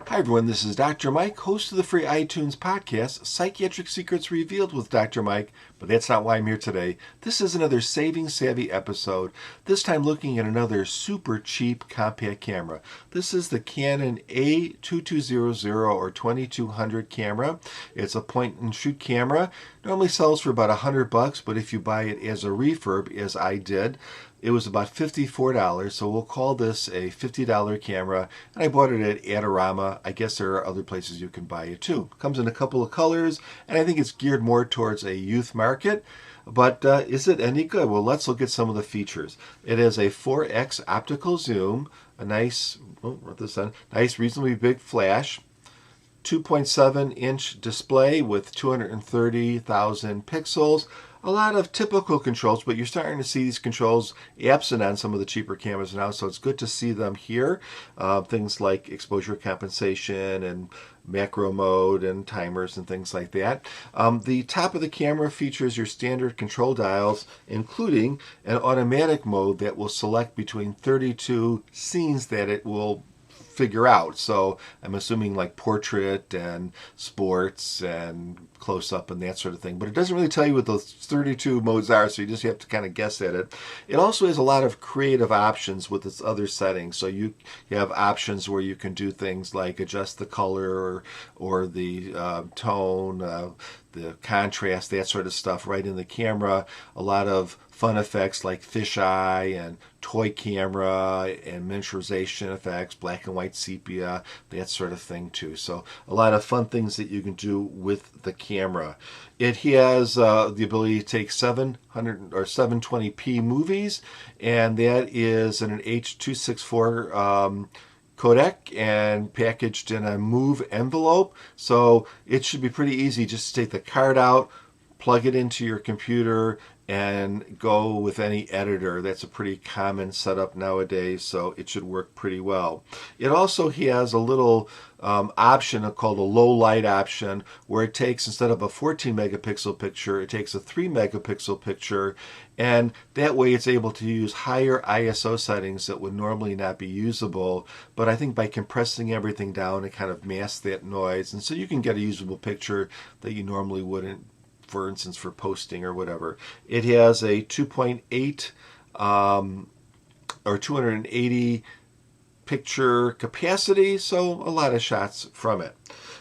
Hi everyone, this is Dr. Mike, host of the free iTunes podcast, Psychiatric Secrets Revealed with Dr. Mike, but that's not why I'm here today. This is another Saving Savvy episode, this time looking at another super cheap compact camera. This is the Canon A2200 or 2200 camera. It's a point and shoot camera. Normally sells for about $100, but if you buy it as a refurb, as I did, it was about $54, so we'll call this a $50 camera, and I bought it at Adorama. I guess there are other places you can buy it too. Comes in a couple of colors, and I think it's geared more towards a youth market. But is it any good? Well, let's look at some of the features. It has a 4x optical zoom, a nice, nice reasonably big flash, 2.7-inch display with 230,000 pixels. A lot of typical controls, but you're starting to see these controls absent on some of the cheaper cameras now, so it's good to see them here. Things like exposure compensation and macro mode and timers and things like that. The top of the camera features your standard control dials, including an automatic mode that will select between 32 scenes that it will figure out. So I'm assuming like portrait and sports and close-up and that sort of thing. But it doesn't really tell you what those 32 modes are, so you just have to kind of guess at it. It also has a lot of creative options with its other settings. So you have options where you can do things like adjust the color or the tone, the contrast, that sort of stuff right in the camera. A lot of fun effects like fisheye and toy camera and miniaturization effects, black and white sepia, that sort of thing too. So a lot of fun things that you can do with the camera. It has the ability to take 700 or 720p movies, and that is in an H.264 codec and packaged in a move envelope. So it should be pretty easy just to take the card out, plug it into your computer, and go with any editor. That's a pretty common setup nowadays, so it should work pretty well. It also has a little option called a low light option, where it takes, instead of a 14 megapixel picture, it takes a 3 megapixel picture, and that way it's able to use higher ISO settings that would normally not be usable. But I think by compressing everything down, it kind of masks that noise, and so you can get a usable picture that you normally wouldn't, for instance, for posting or whatever. It has a 2.8 or 280 picture capacity, so a lot of shots from it.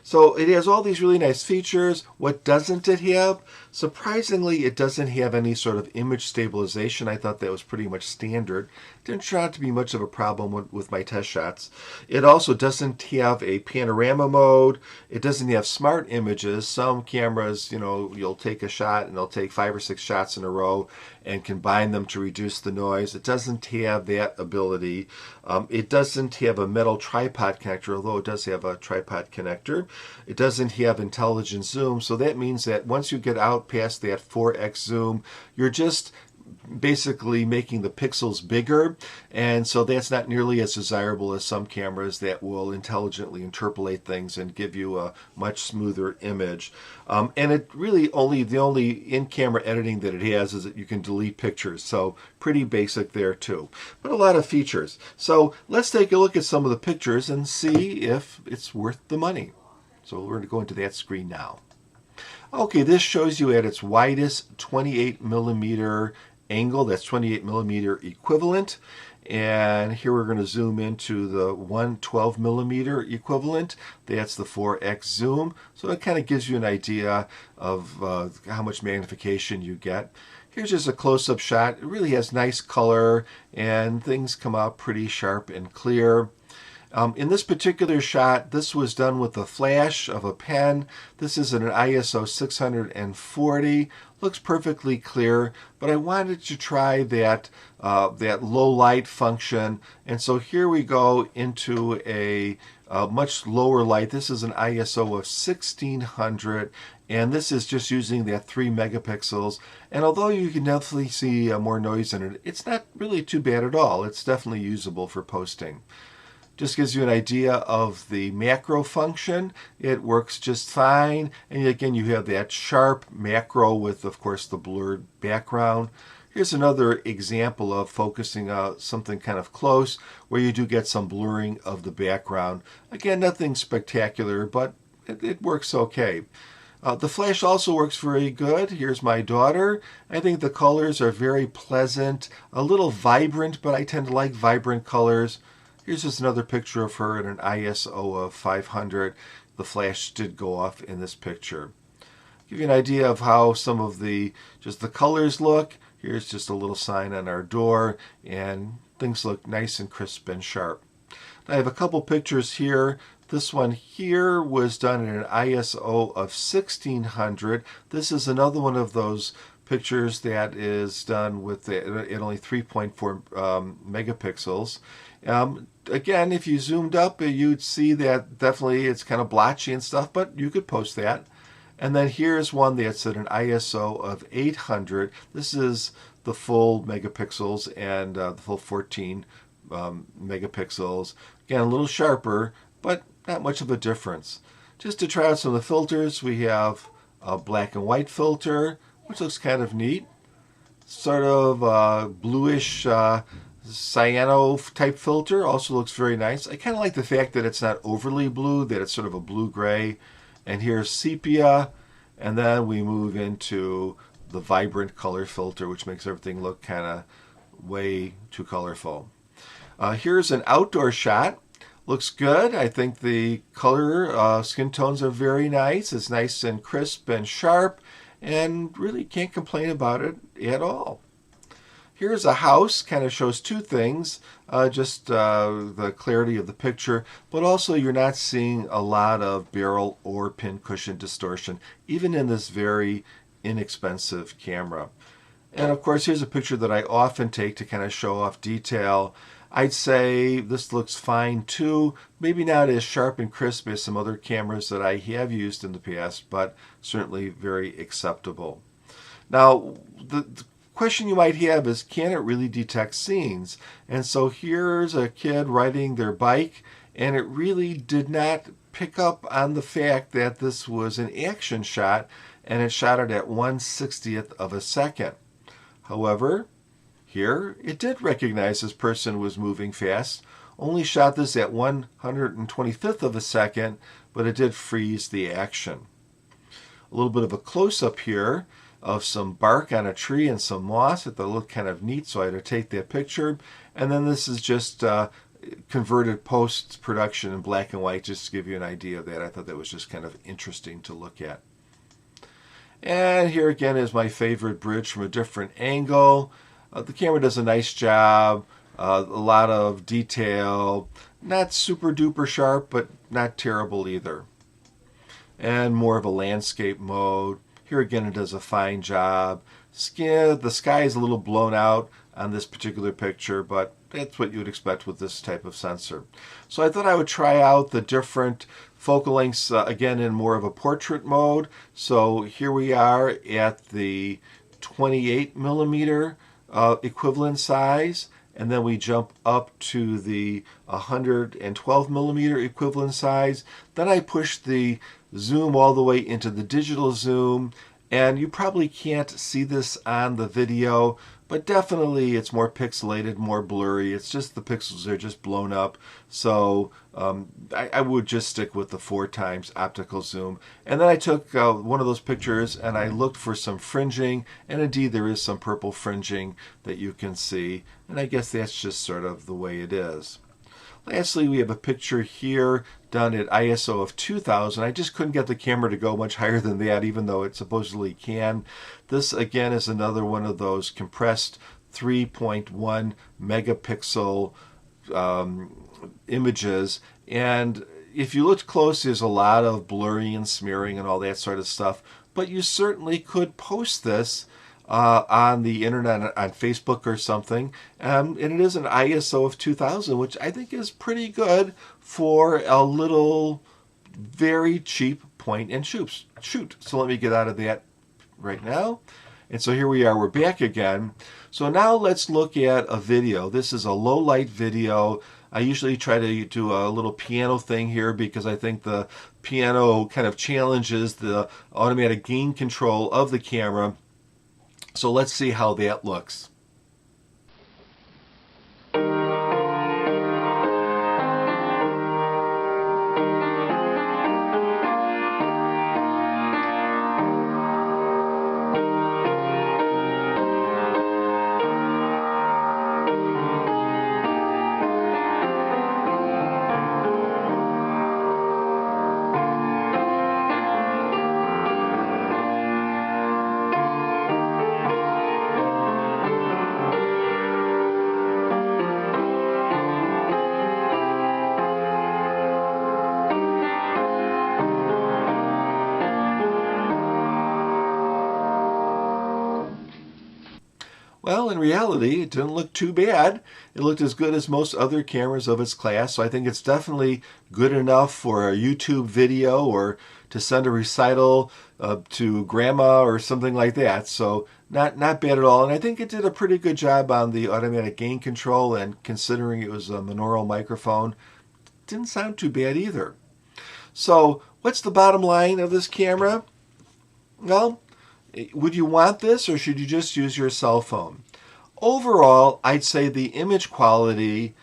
So it has all these really nice features. What doesn't it have? Surprisingly, it doesn't have any sort of image stabilization. I thought that was pretty much standard. Didn't turn out to be much of a problem with my test shots. It also doesn't have a panorama mode. It doesn't have smart images. Some cameras, you'll take a shot and they'll take 5 or 6 shots in a row and combine them to reduce the noise. It doesn't have that ability. It doesn't have a metal tripod connector, although it does have a tripod connector. It doesn't have intelligent zoom, so that means that once you get out past that 4x zoom, you're just basically making the pixels bigger, and so that's not nearly as desirable as some cameras that will intelligently interpolate things and give you a much smoother image. And it really the only in-camera editing that it has is that you can delete pictures, so pretty basic there too, but a lot of features. So let's take a look at some of the pictures and see if it's worth the money. So we're going to go into that screen now. Okay, this shows you at its widest 28 millimeter angle. That's 28 millimeter equivalent. And here we're going to zoom into the 112 millimeter equivalent. That's the 4x zoom. So it kind of gives you an idea of how much magnification you get. Here's just a close-up shot. It really has nice color and things come out pretty sharp and clear. In this particular shot, this was done with the flash of a pen. This is at an ISO 640. Looks perfectly clear, but I wanted to try that low light function, and so here we go into a much lower light. This is an ISO of 1600, and this is just using that 3 megapixels. And although you can definitely see more noise in it, it's not really too bad at all. It's definitely usable for posting. Just gives you an idea of the macro function. It works just fine. And again, you have that sharp macro with, of course, the blurred background. Here's another example of focusing something kind of close where you do get some blurring of the background. Again, nothing spectacular, but it works okay. The flash also works very good. Here's my daughter. I think the colors are very pleasant, a little vibrant, but I tend to like vibrant colors. Here's just another picture of her at an ISO of 500. The flash did go off in this picture. Give you an idea of how some of the colors look. Here's just a little sign on our door, and things look nice and crisp and sharp. I have a couple pictures here. This one here was done in an ISO of 1600. This is another one of those pictures that is done with at only 3.4 megapixels. Again, if you zoomed up, you'd see that definitely it's kind of blotchy and stuff, but you could post that. And then here's one that's at an ISO of 800. This is the full megapixels and the full 14 megapixels. Again, a little sharper, but not much of a difference. Just to try out some of the filters, we have a black and white filter, which looks kind of neat. Sort of bluish cyano type filter, also looks very nice. I kind of like the fact that it's not overly blue, that it's sort of a blue-gray. And here's sepia, and then we move into the vibrant color filter, which makes everything look kind of way too colorful. Here's an outdoor shot. Looks good. I think the color skin tones are very nice. It's nice and crisp and sharp, and really can't complain about it at all. Here's a house, kind of shows two things, just the clarity of the picture, but also you're not seeing a lot of barrel or pin cushion distortion, even in this very inexpensive camera. And of course, here's a picture that I often take to kind of show off detail. I'd say this looks fine too, maybe not as sharp and crisp as some other cameras that I have used in the past, but certainly very acceptable. Now, the question you might have is, can it really detect scenes? And so here's a kid riding their bike, and it really did not pick up on the fact that this was an action shot, and it shot it at 1/60th of a second. However, here it did recognize this person was moving fast, only shot this at 125th of a second, but it did freeze the action. A little bit of a close-up here of some bark on a tree and some moss. It looked kind of neat, so I had to take that picture. And then this is just converted post-production in black and white, just to give you an idea of that. I thought that was just kind of interesting to look at. And here again is my favorite bridge from a different angle. The camera does a nice job, a lot of detail, not super duper sharp, but not terrible either. And more of a landscape mode. Here again, it does a fine job. The sky is a little blown out on this particular picture, but that's what you would expect with this type of sensor. So I thought I would try out the different focal lengths again in more of a portrait mode. So here we are at the 28 millimeter equivalent size, and then we jump up to the 112 millimeter equivalent size. Then I push the zoom all the way into the digital zoom, and you probably can't see this on the video, but definitely it's more pixelated, more blurry. It's just the pixels are just blown up. So I would just stick with the 4x optical zoom. And then I took one of those pictures and I looked for some fringing, and indeed there is some purple fringing that you can see. And I guess that's just sort of the way it is. Lastly, we have a picture here done at ISO of 2000. I just couldn't get the camera to go much higher than that, even though it supposedly can. This, again, is another one of those compressed 3.1 megapixel images. And if you looked close, there's a lot of blurring and smearing and all that sort of stuff. But you certainly could post this on the internet, on Facebook or something, and it is an ISO of 2000, which I think is pretty good for a little very cheap point and shoot. So let me get out of that right now. And so here we are, we're back again. So now let's look at a video. This is a low light video. I usually try to do a little piano thing here because I think the piano kind of challenges the automatic gain control of the camera. So let's see how that looks. Well, in reality, it didn't look too bad. It looked as good as most other cameras of its class, so I think it's definitely good enough for a YouTube video or to send a recital to grandma or something like that. So not bad at all. And I think it did a pretty good job on the automatic gain control, and considering it was a monaural microphone, didn't sound too bad either. So what's the bottom line of this camera? Well, would you want this, or should you just use your cell phone? Overall, I'd say the image quality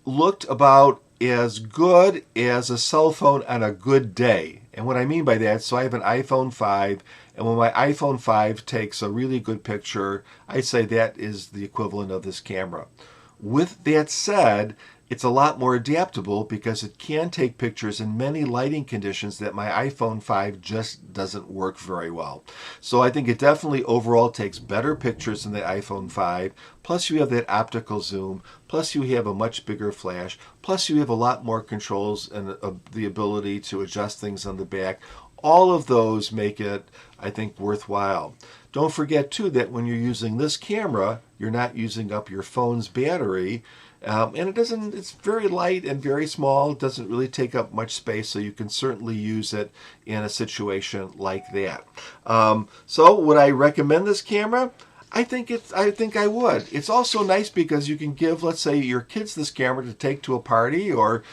looked about as good as a cell phone on a good day. And what I mean by that, so I have an iPhone 5, and when my iPhone 5 takes a really good picture, I'd say that is the equivalent of this camera. With that said, it's a lot more adaptable because it can take pictures in many lighting conditions that my iPhone 5 just doesn't work very well. So I think it definitely overall takes better pictures than the iPhone 5. Plus you have that optical zoom. Plus you have a much bigger flash. Plus you have a lot more controls and the ability to adjust things on the back. All of those make it, I think, worthwhile. Don't forget too that when you're using this camera, you're not using up your phone's battery. And it's very light and very small. It doesn't really take up much space, so you can certainly use it in a situation like that. So would I recommend this camera? I think I would. It's also nice because you can give, let's say, your kids this camera to take to a party or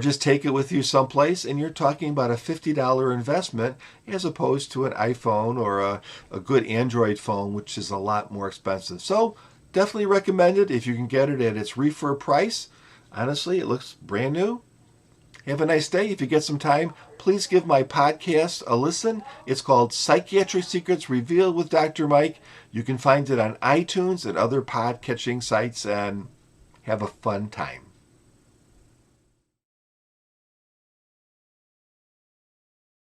just take it with you someplace, and you're talking about a $50 investment as opposed to an iPhone or a good Android phone, which is a lot more expensive. So definitely recommend it if you can get it at its refurb price. Honestly, it looks brand new. Have a nice day. If you get some time, please give my podcast a listen. It's called Psychiatric Secrets Revealed with Dr. Mike. You can find it on iTunes and other pod-catching sites, and have a fun time.